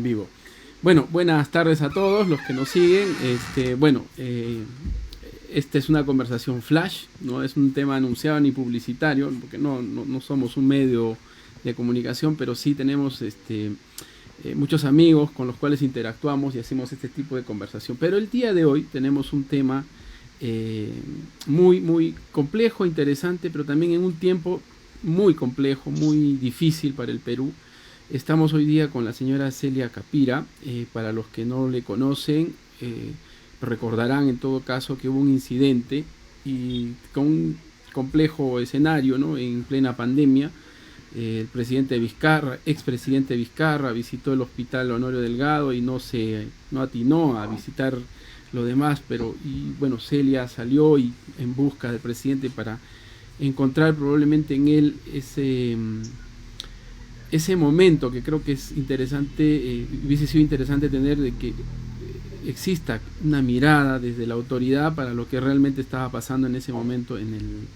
Vivo. Bueno, buenas tardes a todos los que nos siguen. Esta es una conversación flash, no es un tema anunciado ni publicitario, porque no somos un medio de comunicación, pero sí tenemos muchos amigos con los cuales interactuamos y hacemos este tipo de conversación. Pero el día de hoy tenemos un tema muy complejo, interesante, pero también en un tiempo muy complejo, muy difícil para el Perú. Estamos hoy día con la señora Celia Capira. Para los que no le conocen, recordarán en todo caso que hubo un incidente y con un complejo escenario, ¿no? En plena pandemia. El presidente Vizcarra, expresidente Vizcarra, visitó el hospital Honorio Delgado y no atinó a visitar lo demás, bueno, Celia salió en busca del presidente para encontrar probablemente en él ese momento que creo que es interesante, hubiese sido interesante tener, de que exista una mirada desde la autoridad para lo que realmente estaba pasando en ese momento en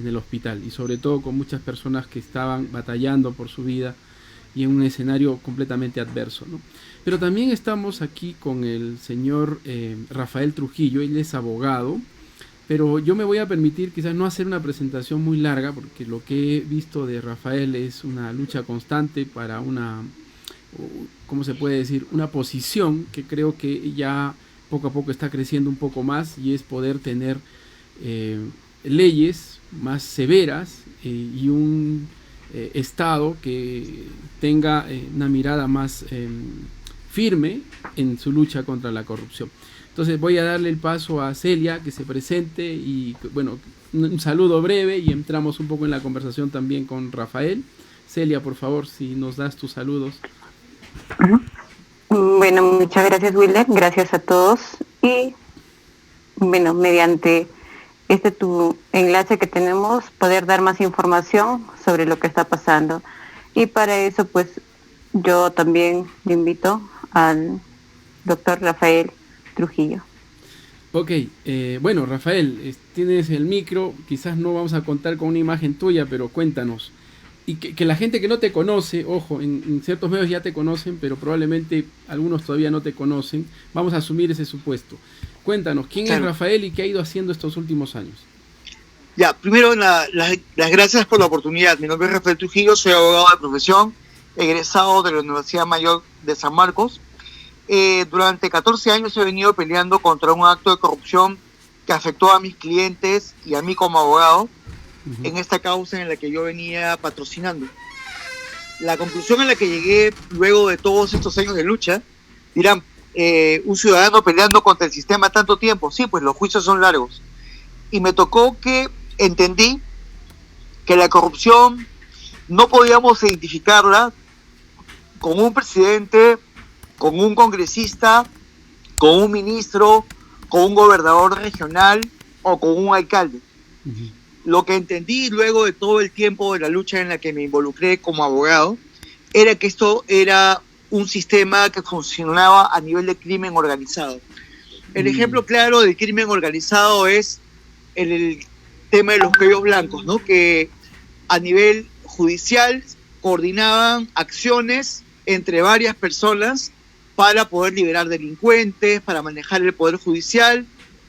el hospital, y sobre todo con muchas personas que estaban batallando por su vida y en un escenario completamente adverso, ¿no? Pero también estamos aquí con el señor Rafael Trujillo. Él es abogado, pero yo me voy a permitir quizás no hacer una presentación muy larga, porque lo que he visto de Rafael es una lucha constante para ¿cómo se puede decir? Una posición que creo que ya poco a poco está creciendo un poco más, y es poder tener leyes más severas y un Estado que tenga una mirada más firme en su lucha contra la corrupción. Entonces voy a darle el paso a Celia, que se presente, y bueno, un saludo breve y entramos un poco en la conversación también con Rafael. Celia, por favor, si nos das tus saludos. Bueno, muchas gracias, Wilder, gracias a todos. Y bueno, mediante tu enlace que tenemos, poder dar más información sobre lo que está pasando. Y para eso, pues, yo también le invito al doctor Rafael Trujillo. Ok, bueno, Rafael, tienes el micro. Quizás no vamos a contar con una imagen tuya, pero cuéntanos. Y que la gente que no te conoce, ojo, en ciertos medios ya te conocen, pero probablemente algunos todavía no te conocen. Vamos a asumir ese supuesto. Cuéntanos, ¿quién es Rafael y qué ha ido haciendo estos últimos años? Ya, primero las gracias por la oportunidad. Mi nombre es Rafael Trujillo, soy abogado de profesión, egresado de la Universidad Mayor de San Marcos. Durante 14 años he venido peleando contra un acto de corrupción que afectó a mis clientes y a mí como abogado, en esta causa en la que yo venía patrocinando. La conclusión a la que llegué luego de todos estos años de lucha, dirán, un ciudadano peleando contra el sistema tanto tiempo. Sí, pues los juicios son largos. Y me tocó que entendí que la corrupción no podíamos identificarla con un presidente, con un congresista, con un ministro, con un gobernador regional o con un alcalde. Lo que entendí luego de todo el tiempo de la lucha en la que me involucré como abogado era que esto era un sistema que funcionaba a nivel de crimen organizado. El ejemplo claro del crimen organizado es el tema de los cuellos blancos, ¿no? Que a nivel judicial coordinaban acciones entre varias personas para poder liberar delincuentes, para manejar el poder judicial,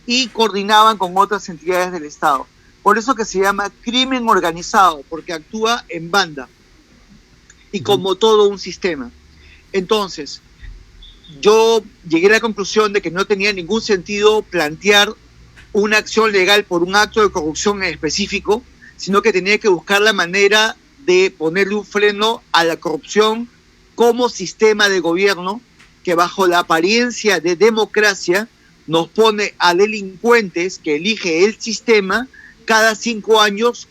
y coordinaban con otras entidades del Estado. Por eso que se llama crimen organizado, porque actúa en banda y como todo un sistema. Entonces, yo llegué a la conclusión de que no tenía ningún sentido plantear una acción legal por un acto de corrupción en específico, sino que tenía que buscar la manera de ponerle un freno a la corrupción como sistema de gobierno que, bajo la apariencia de democracia, nos pone a delincuentes que elige el sistema cada 5 años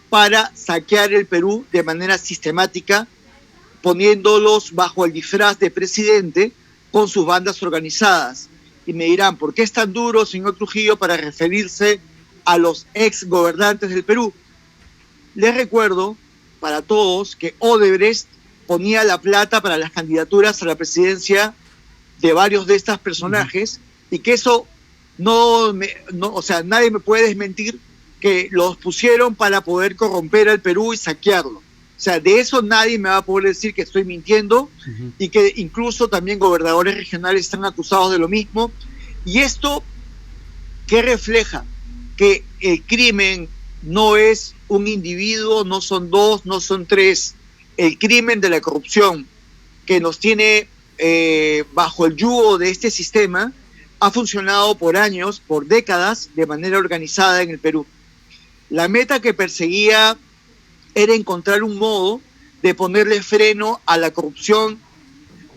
para saquear el Perú de manera sistemática, poniéndolos bajo el disfraz de presidente con sus bandas organizadas. Y me dirán, ¿por qué es tan duro, señor Trujillo, para referirse a los ex gobernantes del Perú? Les recuerdo para todos que Odebrecht ponía la plata para las candidaturas a la presidencia de varios de estos personajes, y que eso nadie me puede desmentir que los pusieron para poder corromper al Perú y saquearlo. O sea, de eso nadie me va a poder decir que estoy mintiendo, y que incluso también gobernadores regionales están acusados de lo mismo. Y esto, ¿qué refleja? Que el crimen no es un individuo, no son dos, no son tres. El crimen de la corrupción que nos tiene bajo el yugo de este sistema ha funcionado por años, por décadas, de manera organizada en el Perú. La meta que perseguía era encontrar un modo de ponerle freno a la corrupción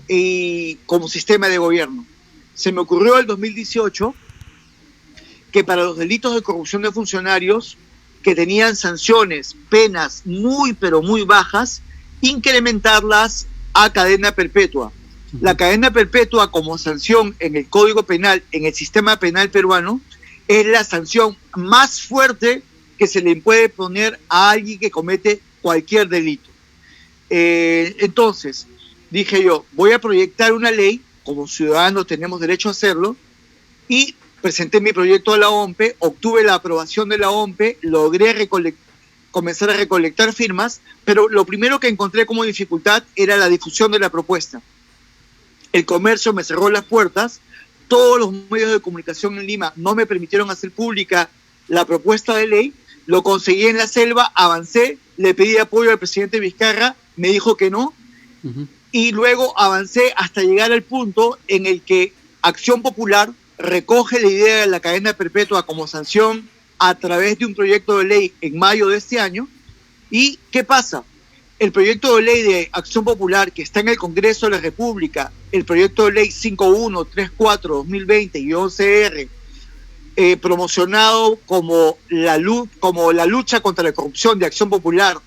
y como sistema de gobierno. Se me ocurrió el 2018 que para los delitos de corrupción de funcionarios que tenían sanciones, penas muy pero muy bajas, incrementarlas a cadena perpetua. La cadena perpetua como sanción en el Código Penal, en el sistema penal peruano, es la sanción más fuerte que se le puede poner a alguien que comete cualquier delito. Entonces, dije yo, voy a proyectar una ley, como ciudadanos tenemos derecho a hacerlo, y presenté mi proyecto a la OMPE, obtuve la aprobación de la OMPE, logré comenzar a recolectar firmas, pero lo primero que encontré como dificultad era la difusión de la propuesta. El comercio me cerró las puertas, todos los medios de comunicación en Lima no me permitieron hacer pública la propuesta de ley, lo conseguí en la selva, avancé, le pedí apoyo al presidente Vizcarra, me dijo que no, y luego avancé hasta llegar al punto en el que Acción Popular recoge la idea de la cadena perpetua como sanción a través de un proyecto de ley en mayo de este año. ¿Y qué pasa? El proyecto de ley de Acción Popular que está en el Congreso de la República, el proyecto de ley 5134-2020 y 11R, promocionado como la lucha contra la corrupción de Acción Popular,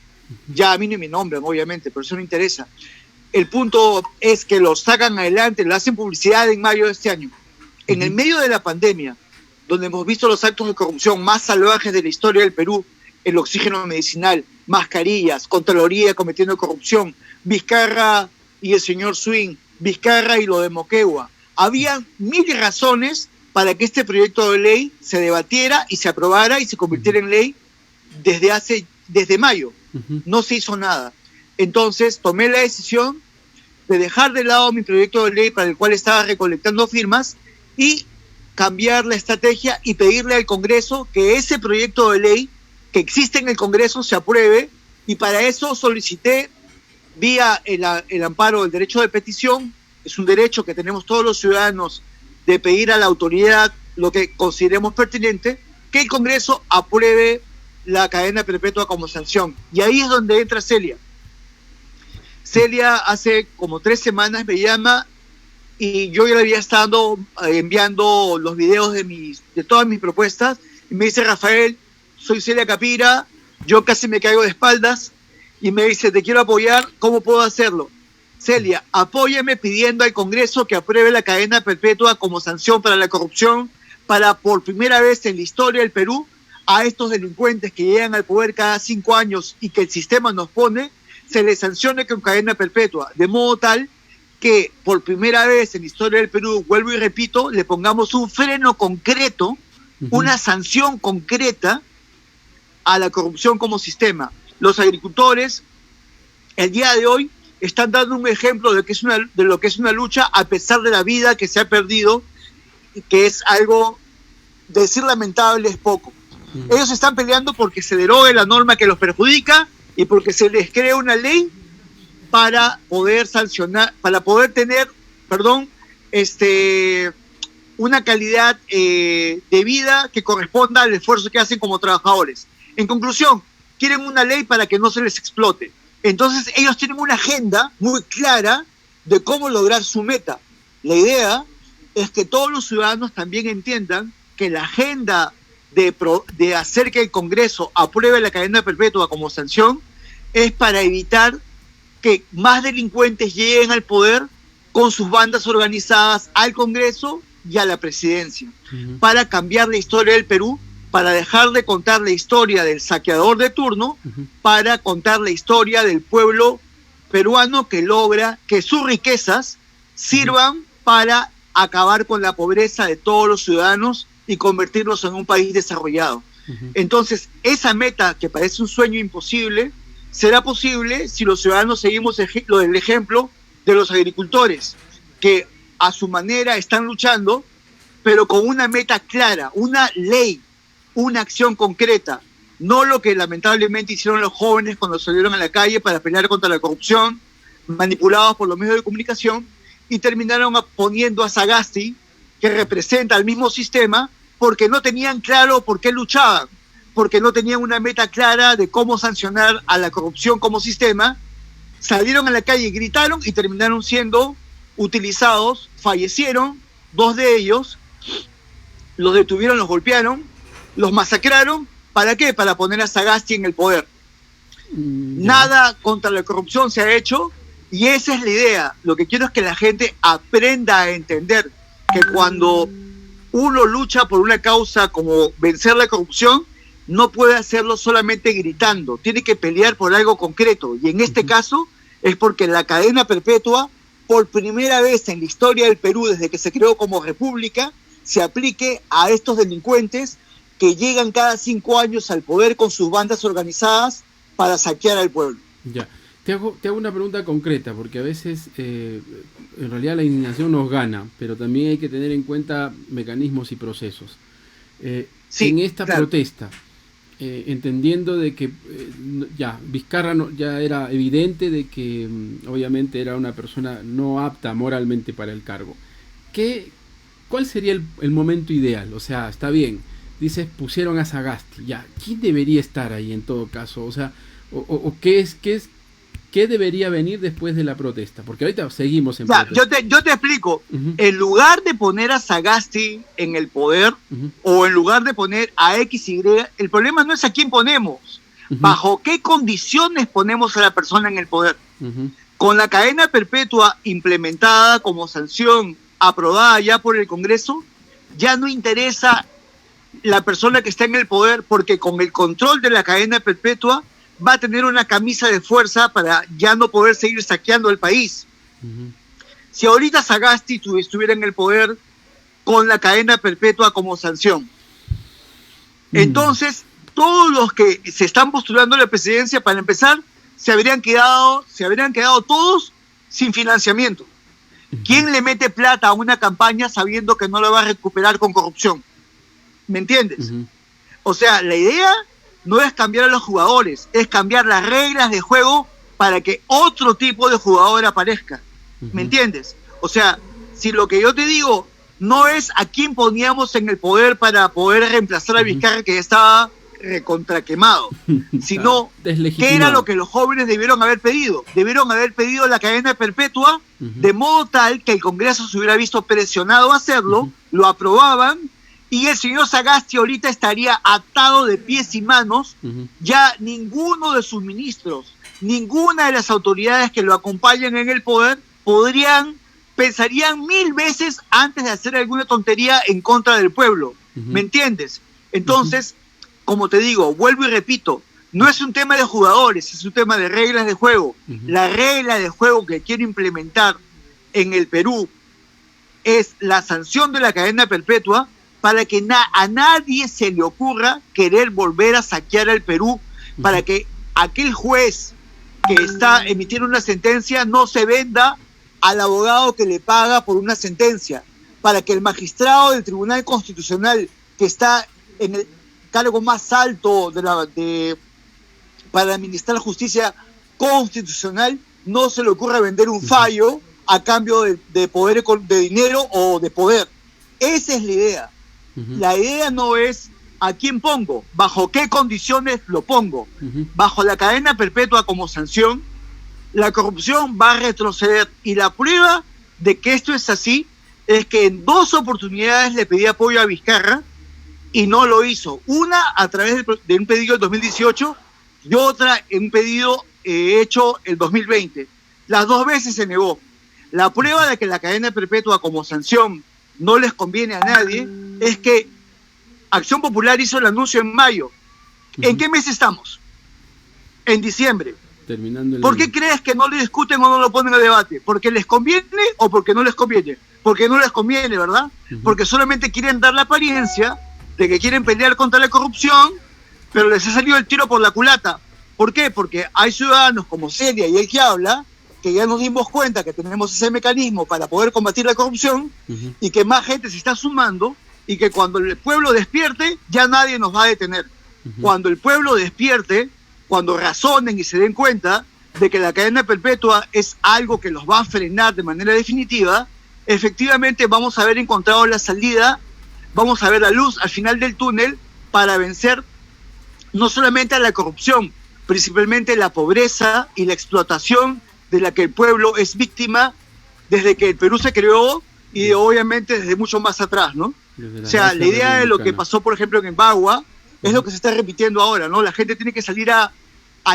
ya a mí no me nombran obviamente, pero eso no interesa. El punto es que lo sacan adelante, lo hacen publicidad en mayo de este año. En el medio de la pandemia, donde hemos visto los actos de corrupción más salvajes de la historia del Perú, el oxígeno medicinal, mascarillas, Contraloría cometiendo corrupción, Vizcarra y el señor Swing, Vizcarra y lo de Moquegua. Había mil razones para que este proyecto de ley se debatiera y se aprobara y se convirtiera en ley desde mayo. No se hizo nada. Entonces tomé la decisión de dejar de lado mi proyecto de ley para el cual estaba recolectando firmas y cambiar la estrategia y pedirle al Congreso que ese proyecto de ley que existe en el Congreso se apruebe, y para eso solicité vía el amparo del derecho de petición. Es un derecho que tenemos todos los ciudadanos de pedir a la autoridad lo que consideremos pertinente, que el Congreso apruebe la cadena perpetua como sanción. Y ahí es donde entra Celia. Celia hace como 3 semanas me llama y yo ya le había estado enviando los videos de todas mis propuestas, y me dice: Rafael, soy Celia Capira, yo casi me caigo de espaldas, y me dice: te quiero apoyar, ¿cómo puedo hacerlo? Celia, apóyame pidiendo al Congreso que apruebe la cadena perpetua como sanción para la corrupción, para por primera vez en la historia del Perú, a estos delincuentes que llegan al poder cada 5 años y que el sistema nos pone, se les sancione con cadena perpetua, de modo tal que por primera vez en la historia del Perú, vuelvo y repito, le pongamos un freno concreto, una sanción concreta a la corrupción como sistema. Los agricultores, el día de hoy, están dando un ejemplo de lo que es una lucha a pesar de la vida que se ha perdido, que es algo, decir lamentable es poco. Ellos están peleando porque se derogue la norma que los perjudica y porque se les cree una ley para poder sancionar, para poder tener, una calidad de vida que corresponda al esfuerzo que hacen como trabajadores. En conclusión, quieren una ley para que no se les explote. Entonces ellos tienen una agenda muy clara de cómo lograr su meta. La idea es que todos los ciudadanos también entiendan que la agenda de hacer que el Congreso apruebe la cadena perpetua como sanción es para evitar que más delincuentes lleguen al poder con sus bandas organizadas al Congreso y a la presidencia, para cambiar la historia del Perú, para dejar de contar la historia del saqueador de turno, para contar la historia del pueblo peruano que logra que sus riquezas sirvan para acabar con la pobreza de todos los ciudadanos y convertirlos en un país desarrollado. Entonces, esa meta, que parece un sueño imposible, será posible si los ciudadanos seguimos el ejemplo de los agricultores, que a su manera están luchando, pero con una meta clara, una ley, una acción concreta, no lo que lamentablemente hicieron los jóvenes cuando salieron a la calle para pelear contra la corrupción, manipulados por los medios de comunicación, y terminaron poniendo a Sagasti, que representa al mismo sistema, porque no tenían claro por qué luchaban, porque no tenían una meta clara de cómo sancionar a la corrupción como sistema, salieron a la calle y gritaron y terminaron siendo utilizados, fallecieron 2 de ellos, los detuvieron, los golpearon, los masacraron. ¿Para qué? Para poner a Sagasti en el poder. Nada contra la corrupción se ha hecho, y esa es la idea. Lo que quiero es que la gente aprenda a entender que cuando uno lucha por una causa como vencer la corrupción, no puede hacerlo solamente gritando, tiene que pelear por algo concreto, y en este caso es porque la cadena perpetua, por primera vez en la historia del Perú, desde que se creó como república, se aplique a estos delincuentes que llegan cada 5 años al poder con sus bandas organizadas para saquear al pueblo. Ya, te hago una pregunta concreta, porque a veces en realidad la indignación nos gana, pero también hay que tener en cuenta mecanismos y procesos. Sí, en esta claro. protesta, entendiendo de que Vizcarra ya era evidente de que obviamente era una persona no apta moralmente para el cargo. ¿Cuál sería el momento ideal? O sea, está bien, dices, pusieron a Sagasti, ya, ¿quién debería estar ahí en todo caso? O sea, ¿qué debería venir después de la protesta? Porque ahorita seguimos en protesta. Yo te explico. En lugar de poner a Sagasti en el poder, o en lugar de poner a XY, el problema no es a quién ponemos, bajo qué condiciones ponemos a la persona en el poder. Con la cadena perpetua implementada como sanción, aprobada ya por el Congreso, ya no interesa la persona que está en el poder, porque con el control de la cadena perpetua va a tener una camisa de fuerza para ya no poder seguir saqueando el país. Si ahorita Sagasti estuviera en el poder con la cadena perpetua como sanción, entonces todos los que se están postulando a la presidencia, para empezar, se habrían quedado todos sin financiamiento. ¿Quién le mete plata a una campaña sabiendo que no la va a recuperar con corrupción? ¿Me entiendes? O sea, la idea no es cambiar a los jugadores, es cambiar las reglas de juego para que otro tipo de jugador aparezca. ¿Me entiendes? O sea, si lo que yo te digo no es a quién poníamos en el poder para poder reemplazar a Vizcarra, que ya estaba recontraquemado, sino qué era lo que los jóvenes debieron haber pedido. Debieron haber pedido la cadena perpetua, de modo tal que el Congreso se hubiera visto presionado a hacerlo, lo aprobaban, y el señor Sagasti ahorita estaría atado de pies y manos. Ya ninguno de sus ministros, ninguna de las autoridades que lo acompañan en el poder pensarían 1000 veces antes de hacer alguna tontería en contra del pueblo. ¿Me entiendes? Entonces, como te digo, vuelvo y repito, no es un tema de jugadores, es un tema de reglas de juego. La regla de juego que quiero implementar en el Perú es la sanción de la cadena perpetua, para que a nadie se le ocurra querer volver a saquear al Perú, para que aquel juez que está emitiendo una sentencia no se venda al abogado que le paga por una sentencia, para que el magistrado del Tribunal Constitucional, que está en el cargo más alto para administrar justicia constitucional, no se le ocurra vender un fallo a cambio de poder, de dinero o de poder. Esa es la idea. La idea no es a quién pongo, bajo qué condiciones lo pongo. Bajo la cadena perpetua como sanción, la corrupción va a retroceder, y la prueba de que esto es así es que en 2 oportunidades le pedí apoyo a Vizcarra y no lo hizo. Una a través de un pedido del 2018 y otra en un pedido hecho el 2020. Las 2 veces se negó. La prueba de que la cadena perpetua como sanción no les conviene a nadie es que Acción Popular hizo el anuncio en mayo. ¿En qué mes estamos? En diciembre. ¿Por qué crees que no le discuten o no lo ponen a debate? ¿Porque les conviene o porque no les conviene? Porque no les conviene, ¿verdad? Porque solamente quieren dar la apariencia de que quieren pelear contra la corrupción, pero les ha salido el tiro por la culata. ¿Por qué? Porque hay ciudadanos como Celia y el que habla, que ya nos dimos cuenta que tenemos ese mecanismo para poder combatir la corrupción, y que más gente se está sumando, y que cuando el pueblo despierte, ya nadie nos va a detener. Cuando el pueblo despierte, cuando razonen y se den cuenta de que la cadena perpetua es algo que los va a frenar de manera definitiva, efectivamente vamos a haber encontrado la salida, vamos a ver la luz al final del túnel para vencer no solamente a la corrupción, principalmente la pobreza y la explotación de la que el pueblo es víctima desde que el Perú se creó y obviamente desde mucho más atrás, ¿no? O sea, la idea de lo que pasó, por ejemplo, en Bagua es lo que se está repitiendo ahora, ¿no? La gente tiene que salir a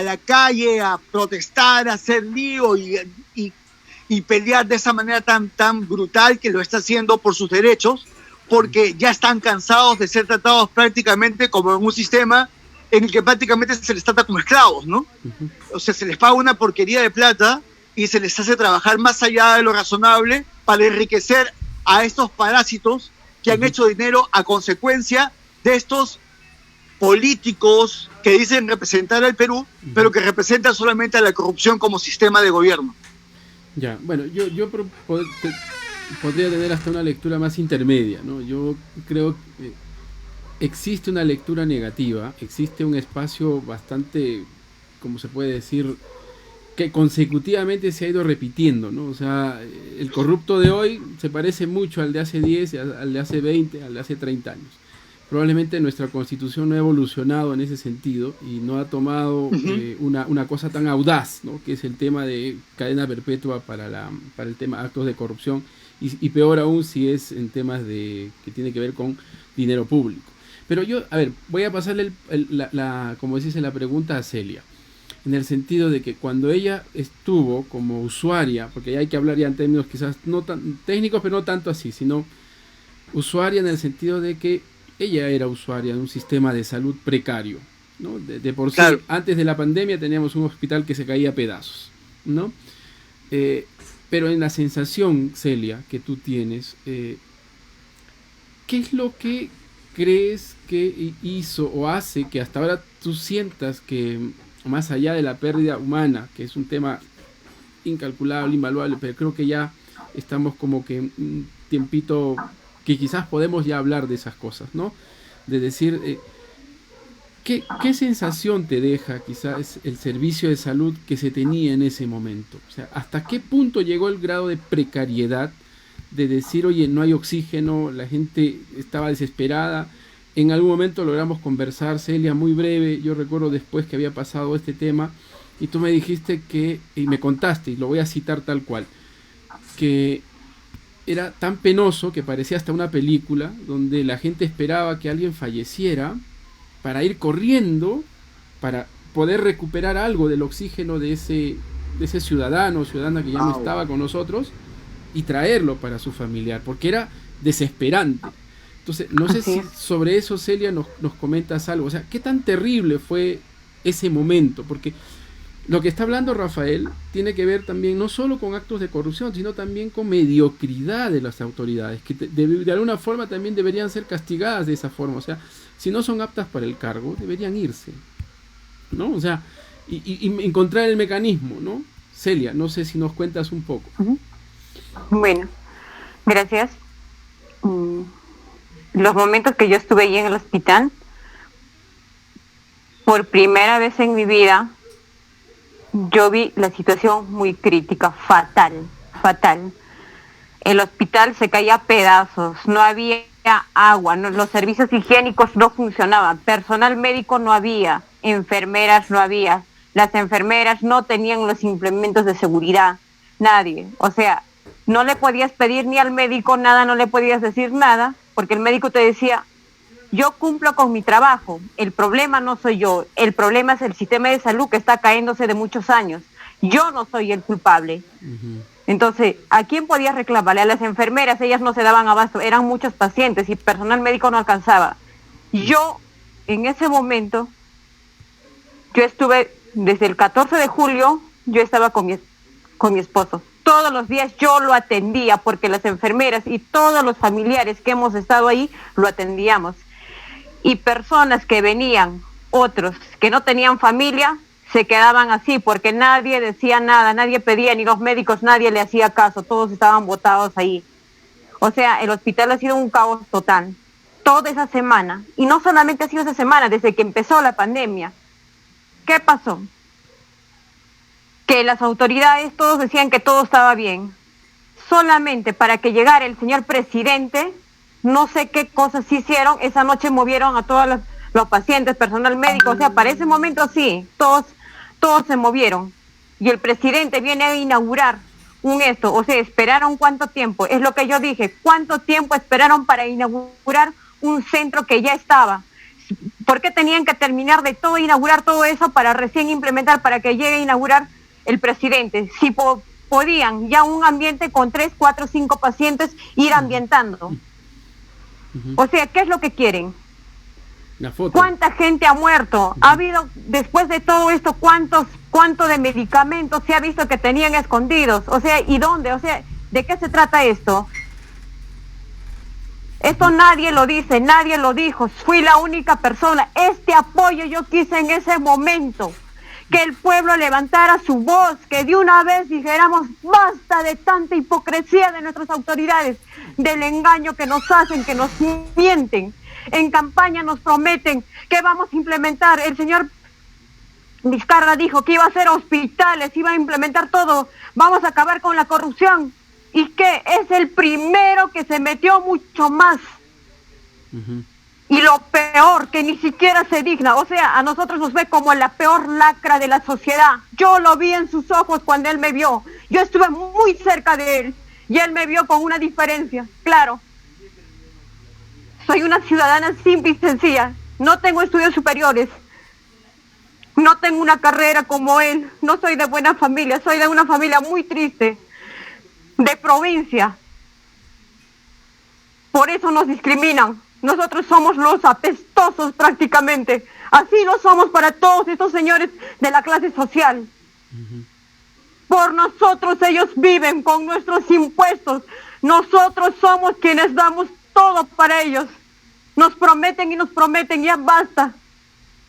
la calle a protestar, a hacer lío y pelear de esa manera tan brutal que lo está haciendo por sus derechos, porque ya están cansados de ser tratados prácticamente como en un sistema en el que prácticamente se les trata como esclavos, ¿no? O sea, se les paga una porquería de plata y se les hace trabajar más allá de lo razonable para enriquecer a estos parásitos que han hecho dinero a consecuencia de estos políticos que dicen representar al Perú, pero que representan solamente a la corrupción como sistema de gobierno. Ya, bueno, yo podría tener hasta una lectura más intermedia, ¿no? Yo creo que existe una lectura negativa, existe un espacio bastante, como se puede decir, que consecutivamente se ha ido repitiendo, ¿no? O sea, el corrupto de hoy se parece mucho al de hace 10, al de hace 20, al de hace 30 años. Probablemente nuestra Constitución no ha evolucionado en ese sentido y no ha tomado una cosa tan audaz, ¿no? Que es el tema de cadena perpetua para el tema de actos de corrupción y peor aún si es en temas que tiene que ver con dinero público. Pero yo, a ver, voy a pasarle como dice la pregunta a Celia, en el sentido de que cuando ella estuvo como usuaria, porque ya hay que hablar ya en términos quizás no tan técnicos, pero no tanto así, sino usuaria en el sentido de que ella era usuaria de un sistema de salud precario, ¿no? De por sí, claro. Antes de la pandemia teníamos un hospital que se caía a pedazos, ¿no? Pero en la sensación, Celia, que tú tienes, ¿qué es lo que crees que hizo o hace que hasta ahora tú sientas que, más allá de la pérdida humana, que es un tema incalculable, invaluable, pero creo que ya estamos como que un tiempito que quizás podemos ya hablar de esas cosas, ¿no? De decir, ¿qué sensación te deja quizás el servicio de salud que se tenía en ese momento? O sea, ¿hasta qué punto llegó el grado de precariedad de decir, oye, no hay oxígeno, la gente estaba desesperada? En algún momento logramos conversar, Celia, muy breve, yo recuerdo después que había pasado este tema, y tú me dijiste y me contaste, y lo voy a citar tal cual, que era tan penoso que parecía hasta una película donde la gente esperaba que alguien falleciera para ir corriendo para poder recuperar algo del oxígeno de ese ciudadano o ciudadana que ya no estaba con nosotros y traerlo para su familiar, porque era desesperante. Entonces, no sé si sobre eso, Celia, nos comentas algo. O sea, ¿qué tan terrible fue ese momento? Porque lo que está hablando Rafael tiene que ver también no solo con actos de corrupción, sino también con mediocridad de las autoridades, que de alguna forma también deberían ser castigadas de esa forma. O sea, si no son aptas para el cargo, deberían irse, ¿no? O sea, y encontrar el mecanismo, ¿no? Celia, no sé si nos cuentas un poco. Bueno, gracias. Los momentos que yo estuve ahí en el hospital, por primera vez en mi vida, yo vi la situación muy crítica, fatal. El hospital se caía a pedazos, no había agua, los servicios higiénicos no funcionaban, personal médico no había, enfermeras no había, las enfermeras no tenían los implementos de seguridad, nadie. O sea, no le podías pedir ni al médico nada, no le podías decir nada, porque el médico te decía, yo cumplo con mi trabajo, el problema no soy yo, el problema es el sistema de salud que está cayéndose de muchos años, yo no soy el culpable. Entonces, ¿a quién podías reclamarle? A las enfermeras, ellas no se daban abasto, eran muchos pacientes y personal médico no alcanzaba. Yo, en ese momento, yo estuve, desde el 14 de julio, yo estaba con mi esposo. Todos los días yo lo atendía porque las enfermeras y todos los familiares que hemos estado ahí lo atendíamos. Y personas que venían, otros que no tenían familia, se quedaban así, porque nadie decía nada, nadie pedía, ni los médicos, nadie le hacía caso, todos estaban botados ahí. O sea, el hospital ha sido un caos total, toda esa semana, y no solamente ha sido esa semana, desde que empezó la pandemia. ¿Qué pasó? Que las autoridades todos decían que todo estaba bien, solamente para que llegara el señor presidente, no sé qué cosas hicieron, esa noche movieron a todos los pacientes, personal médico, o sea, para ese momento sí, todos se movieron, y el presidente viene a inaugurar o sea, ¿esperaron cuánto tiempo? Es lo que yo dije, ¿cuánto tiempo esperaron para inaugurar un centro que ya estaba? ¿Por qué tenían que terminar de todo, inaugurar todo eso para recién implementar, para que llegue a inaugurar el presidente? Si podían ya un ambiente con 3, 4, 5 pacientes ir ambientando. O sea, ¿qué es lo que quieren? La foto. ¿Cuánta gente ha muerto? ¿Ha habido, después de todo esto, cuánto de medicamentos se ha visto que tenían escondidos? O sea, ¿y dónde? O sea, ¿de qué se trata esto? Esto nadie lo dice, nadie lo dijo. Fui la única persona. Este apoyo yo quise en ese momento. Que el pueblo levantara su voz, que de una vez dijéramos, basta de tanta hipocresía de nuestras autoridades, del engaño que nos hacen, que nos mienten. En campaña nos prometen que vamos a implementar. El señor Vizcarra dijo que iba a hacer hospitales, iba a implementar todo. Vamos a acabar con la corrupción. ¿Y qué? Es el primero que se metió mucho más. Y lo peor, que ni siquiera se digna. O sea, a nosotros nos ve como la peor lacra de la sociedad. Yo lo vi en sus ojos cuando él me vio. Yo estuve muy cerca de él y él me vio con una diferencia. Claro. Soy una ciudadana simple y sencilla. No tengo estudios superiores. No tengo una carrera como él. No soy de buena familia. Soy de una familia muy triste. De provincia. Por eso nos discriminan. Nosotros somos los apestosos prácticamente. Así lo somos para todos estos señores de la clase social. Por nosotros ellos viven con nuestros impuestos. Nosotros somos quienes damos todo para ellos. Nos prometen y nos prometen, ya basta.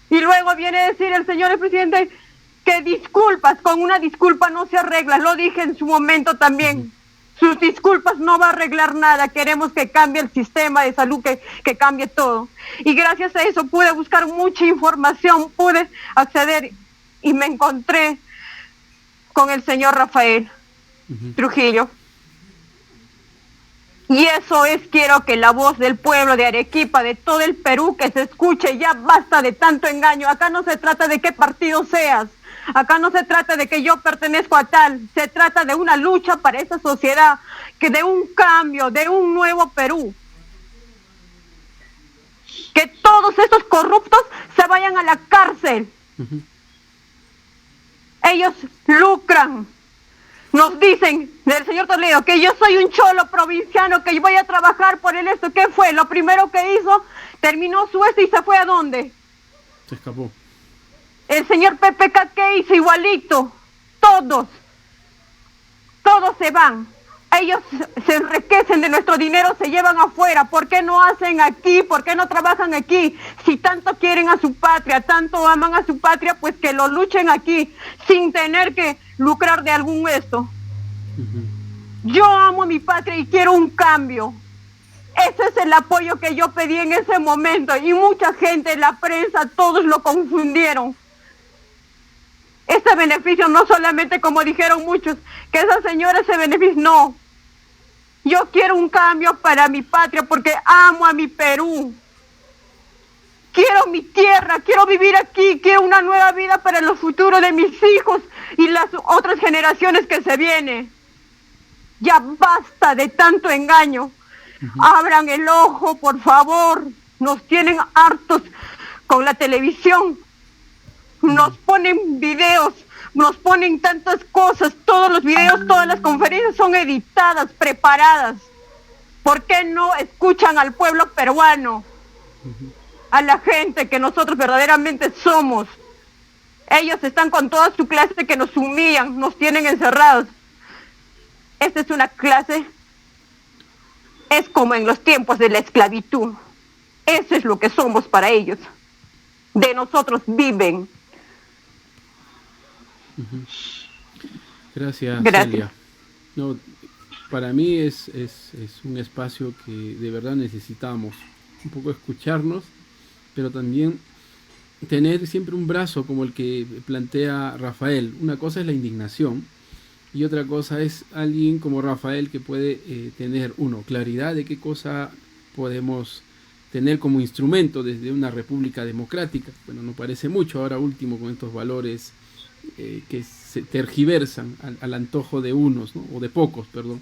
Y luego viene a decir el señor presidente que disculpas, con una disculpa no se arregla. Lo dije en su momento también. Sus disculpas no va a arreglar nada. Queremos que cambie el sistema de salud, que cambie todo. Y gracias a eso pude buscar mucha información, pude acceder y me encontré con el señor Rafael Trujillo. Y eso es, quiero que la voz del pueblo de Arequipa, de todo el Perú, que se escuche, ya basta de tanto engaño. Acá no se trata de qué partido seas, acá no se trata de que yo pertenezco a tal, se trata de una lucha para esa sociedad, que de un cambio, de un nuevo Perú. Que todos estos corruptos se vayan a la cárcel. Ellos lucran. Nos dicen del señor Toledo que yo soy un cholo provinciano, que voy a trabajar por el esto. ¿Qué fue? Lo primero que hizo, terminó su y se fue ¿a dónde? Se escapó. El señor PPK, ¿qué hizo? Igualito. Todos se van. Ellos se enriquecen de nuestro dinero, se llevan afuera. ¿Por qué no hacen aquí? ¿Por qué no trabajan aquí? Si tanto quieren a su patria, tanto aman a su patria, pues que lo luchen aquí, sin tener que lucrar de algún esto. Yo amo a mi patria y quiero un cambio. Ese es el apoyo que yo pedí en ese momento. Y mucha gente, la prensa, todos lo confundieron. Este beneficio no solamente, como dijeron muchos, que esa señora se beneficia, no. Yo quiero un cambio para mi patria porque amo a mi Perú. Quiero mi tierra, quiero vivir aquí, quiero una nueva vida para los futuros de mis hijos y las otras generaciones que se vienen. Ya basta de tanto engaño. Abran el ojo, por favor. Nos tienen hartos con la televisión. Nos ponen videos, nos ponen tantas cosas, todos los videos, todas las conferencias son editadas, preparadas. ¿Por qué no escuchan al pueblo peruano? A la gente que nosotros verdaderamente somos. Ellos están con toda su clase que nos humillan, nos tienen encerrados. Esta es una clase, es como en los tiempos de la esclavitud. Eso es lo que somos para ellos. De nosotros viven. Ujú. Gracias, Gracias. Celia. No, para mí es un espacio que de verdad necesitamos un poco escucharnos, pero también tener siempre un brazo como el que plantea Rafael. Una cosa es la indignación y otra cosa es alguien como Rafael que puede tener, uno, claridad de qué cosa podemos tener como instrumento desde una república democrática. Bueno, no parece mucho ahora último con estos valores que se tergiversan al antojo de unos, ¿no? O de pocos, perdón.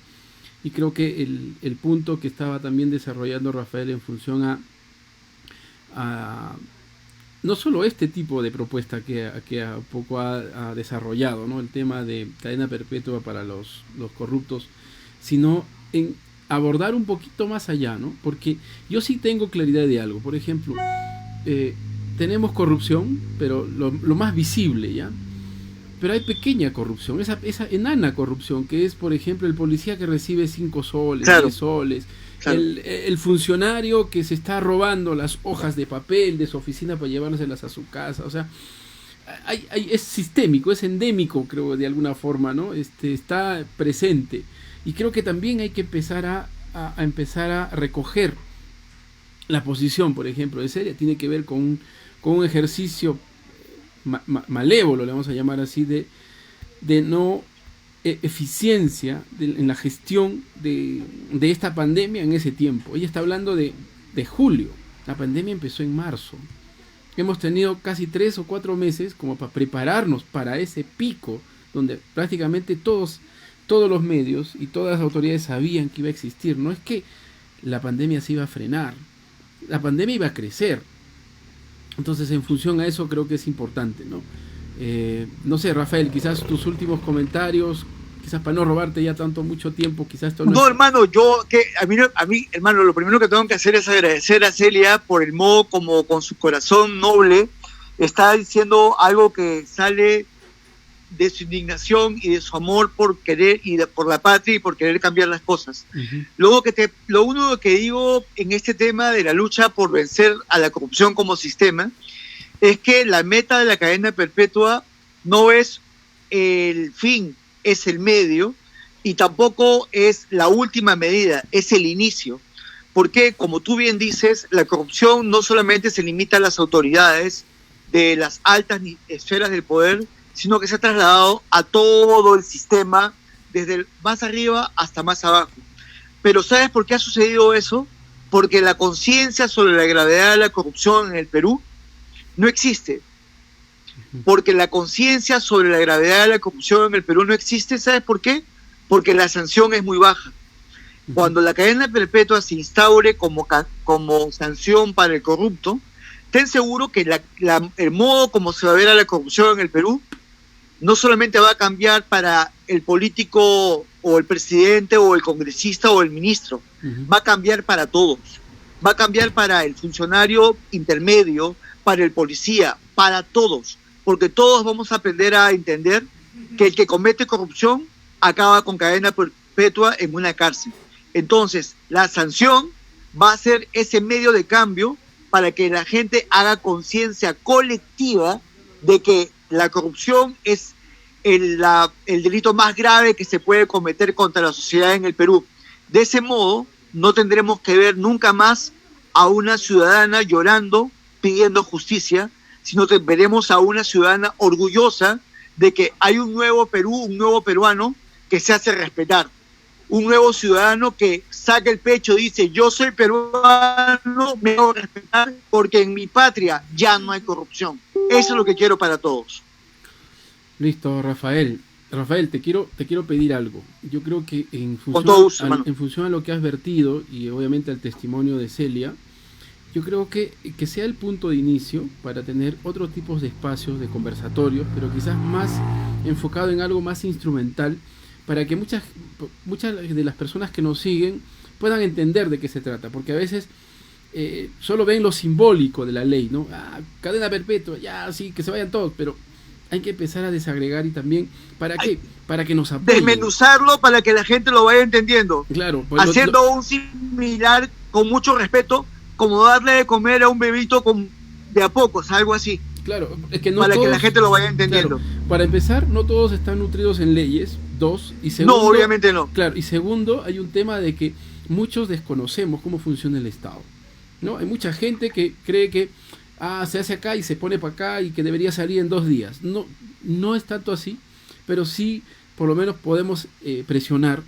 Y creo que el punto que estaba también desarrollando Rafael en función a no solo este tipo de propuesta que a poco ha desarrollado, ¿no? El tema de cadena perpetua para los corruptos, sino en abordar un poquito más allá, ¿no? Porque yo sí tengo claridad de algo. Por ejemplo, tenemos corrupción, pero lo más visible, ¿ya? Pero hay pequeña corrupción, esa enana corrupción, que es, por ejemplo, el policía que recibe 5 soles, Claro. 10 soles, Claro. el funcionario que se está robando las hojas de papel de su oficina para llevárselas a su casa. O sea, es sistémico, es endémico, creo, de alguna forma, ¿no? Está presente. Y creo que también hay que empezar a recoger la posición, por ejemplo, de Celia. Tiene que ver con un ejercicio malévolo, le vamos a llamar así, de no eficiencia en la gestión de esta pandemia en ese tiempo. Ella está hablando de julio. La pandemia empezó en marzo. Hemos tenido casi 3 o 4 meses como para prepararnos para ese pico donde prácticamente todos los medios y todas las autoridades sabían que iba a existir. No es que la pandemia se iba a frenar, la pandemia iba a crecer. Entonces, en función a eso, creo que es importante, ¿no? No sé, Rafael, quizás tus últimos comentarios, quizás para no robarte ya mucho tiempo, quizás esto No, hermano, a mí, hermano, lo primero que tengo que hacer es agradecer a Celia por el modo como con su corazón noble está diciendo algo que sale de su indignación y de su amor por querer por la patria y por querer cambiar las cosas. Uh-huh. Lo único que digo en este tema de la lucha por vencer a la corrupción como sistema es que la meta de la cadena perpetua no es el fin, es el medio, y tampoco es la última medida, es el inicio. Porque, como tú bien dices, la corrupción no solamente se limita a las autoridades de las altas esferas del poder, sino que se ha trasladado a todo el sistema, desde el más arriba hasta más abajo. Pero ¿sabes por qué ha sucedido eso? Porque la conciencia sobre la gravedad de la corrupción en el Perú no existe. Porque la conciencia sobre la gravedad de la corrupción en el Perú no existe. ¿Sabes por qué? Porque la sanción es muy baja. Cuando la cadena perpetua se instaure como sanción para el corrupto, ten seguro que el modo como se va a ver a la corrupción en el Perú no solamente va a cambiar para el político o el presidente o el congresista o el ministro, va a cambiar para todos. Va a cambiar para el funcionario intermedio, para el policía, para todos. Porque todos vamos a aprender a entender que el que comete corrupción acaba con cadena perpetua en una cárcel. Entonces, la sanción va a ser ese medio de cambio para que la gente haga conciencia colectiva de que la corrupción es el delito más grave que se puede cometer contra la sociedad en el Perú. De ese modo, no tendremos que ver nunca más a una ciudadana llorando, pidiendo justicia, sino que veremos a una ciudadana orgullosa de que hay un nuevo Perú, un nuevo peruano que se hace respetar. Un nuevo ciudadano que saca el pecho y dice, yo soy peruano, me hago respetar porque en mi patria ya no hay corrupción. Eso es lo que quiero para todos. Listo, Rafael. Rafael, te quiero pedir algo. Yo creo que en función a lo que has vertido y obviamente al testimonio de Celia, yo creo que sea el punto de inicio para tener otros tipos de espacios, de conversatorios, pero quizás más enfocado en algo más instrumental, para que muchas de las personas que nos siguen puedan entender de qué se trata, porque a veces solo ven lo simbólico de la ley, ¿no? Cadena perpetua, ya sí, que se vayan todos, pero hay que empezar a desagregar y también, ¿para qué? Para que nos apoyen. Desmenuzarlo para que la gente lo vaya entendiendo. Claro. Pues haciendo un similar con mucho respeto, como darle de comer a un bebito de a pocos, algo así. Claro, es que no para todos, que la gente lo vaya entendiendo. Claro, para empezar, no todos están nutridos en leyes, dos, y segundo... No, obviamente no. Claro, y segundo, hay un tema de que muchos desconocemos cómo funciona el Estado, ¿no? Hay mucha gente que cree que se hace acá y se pone para acá y que debería salir en 2 días. No, no es tanto así, pero sí, por lo menos podemos presionar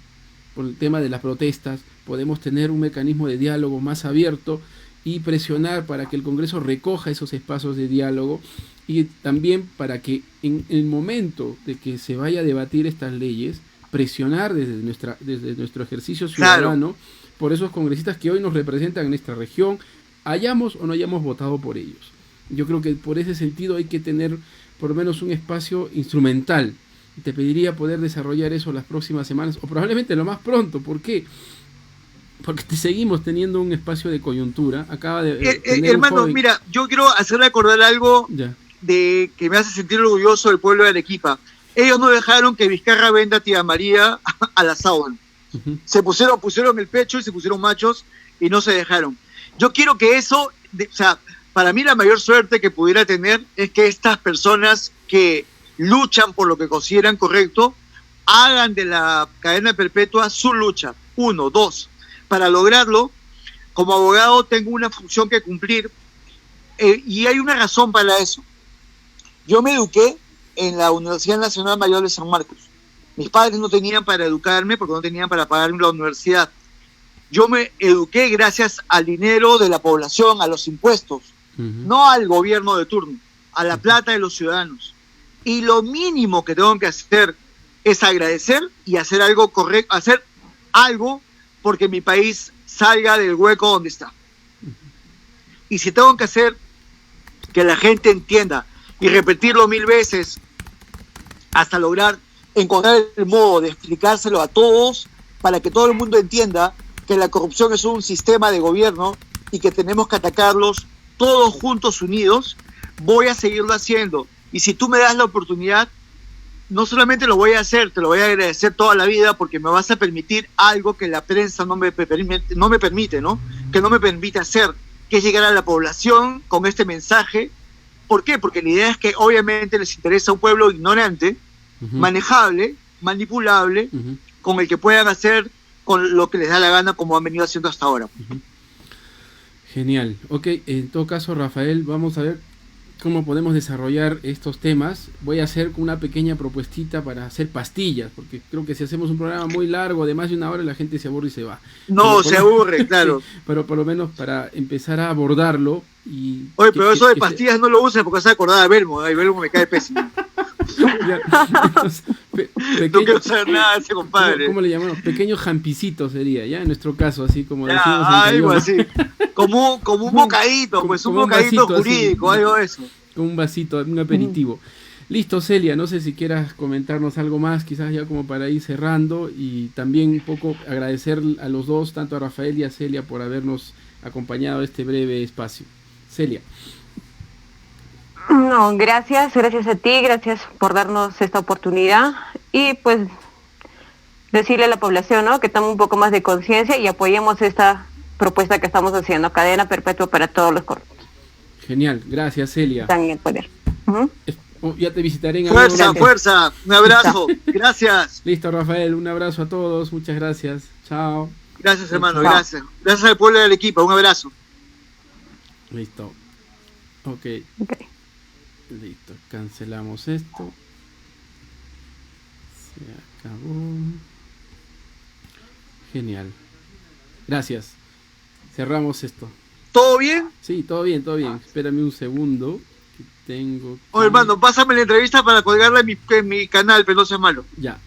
por el tema de las protestas, podemos tener un mecanismo de diálogo más abierto y presionar para que el Congreso recoja esos espacios de diálogo y también para que en el momento de que se vaya a debatir estas leyes, presionar desde nuestro ejercicio ciudadano, claro, por esos congresistas que hoy nos representan en nuestra región, hayamos o no hayamos votado por ellos. Yo creo que por ese sentido hay que tener por lo menos un espacio instrumental. Te pediría poder desarrollar eso las próximas semanas, o probablemente lo más pronto. ¿Por qué? Porque seguimos teniendo un espacio de coyuntura. Acaba de hermano, mira, yo quiero hacerle acordar algo de que me hace sentir orgulloso del pueblo de Arequipa. Ellos no dejaron que Vizcarra venda a Tía María a la sábana. Se pusieron el pecho y se pusieron machos y no se dejaron. Yo quiero que eso, o sea, para mí la mayor suerte que pudiera tener es que estas personas que luchan por lo que consideran correcto hagan de la cadena perpetua su lucha. 1, 2. Para lograrlo, como abogado tengo una función que cumplir y hay una razón para eso. Yo me eduqué en la Universidad Nacional Mayor de San Marcos. Mis padres no tenían para educarme porque no tenían para pagarme la universidad. Yo me eduqué gracias al dinero de la población, a los impuestos, no al gobierno de turno, a la plata de los ciudadanos. Y lo mínimo que tengo que hacer es agradecer y hacer algo correcto, hacer algo porque mi país salga del hueco donde está. Y si tengo que hacer que la gente entienda y repetirlo 1000 veces hasta lograr encontrar el modo de explicárselo a todos para que todo el mundo entienda que la corrupción es un sistema de gobierno y que tenemos que atacarlos todos juntos, unidos, voy a seguirlo haciendo. Y si tú me das la oportunidad, no solamente lo voy a hacer, te lo voy a agradecer toda la vida porque me vas a permitir algo que la prensa no me permite, ¿no? Que no me permite hacer, que es llegar a la población con este mensaje. ¿Por qué? Porque la idea es que obviamente les interesa un pueblo ignorante, manejable, manipulable, con el que puedan hacer con lo que les da la gana como han venido haciendo hasta ahora. Genial. Ok, en todo caso, Rafael, vamos a ver cómo podemos desarrollar estos temas. Voy a hacer una pequeña propuestita para hacer pastillas, porque creo que si hacemos un programa muy largo de más de 1 hora, la gente se aburre y se va. No, se aburre, claro. Sí, pero por lo menos para empezar a abordarlo. Oye, pero eso de pastillas no lo uses porque se acordaba de Belmo. Ay, Belmo me cae pésimo. Entonces, no quiero saber nada de ese compadre. ¿Cómo le llamamos? Pequeño jampicito sería, ya en nuestro caso, así como decimos algo así. Como un bocadito, pues un bocadito jurídico, así, algo de eso. Un vasito, un aperitivo. Listo, Celia, no sé si quieras comentarnos algo más, quizás ya como para ir cerrando, y también un poco agradecer a los dos, tanto a Rafael y a Celia, por habernos acompañado este breve espacio. Celia. No, gracias a ti, gracias por darnos esta oportunidad y pues decirle a la población, ¿no?, que tome un poco más de conciencia y apoyemos esta propuesta que estamos haciendo, cadena perpetua para todos los corruptos. Genial, gracias, Celia. Están en el poder. Ya te visitaré en fuerza, un abrazo, gracias. Listo, Rafael, un abrazo a todos, muchas gracias, chao. Gracias, hermano, gracias al pueblo del equipo, un abrazo. Listo, ok. Listo, cancelamos esto. Se acabó. Genial. Gracias. Cerramos esto. ¿Todo bien? Sí, todo bien, todo bien. Espérame un segundo. Que tengo que... Oye, hermano, pásame la entrevista para colgarla en mi canal, pero no sea malo. Ya.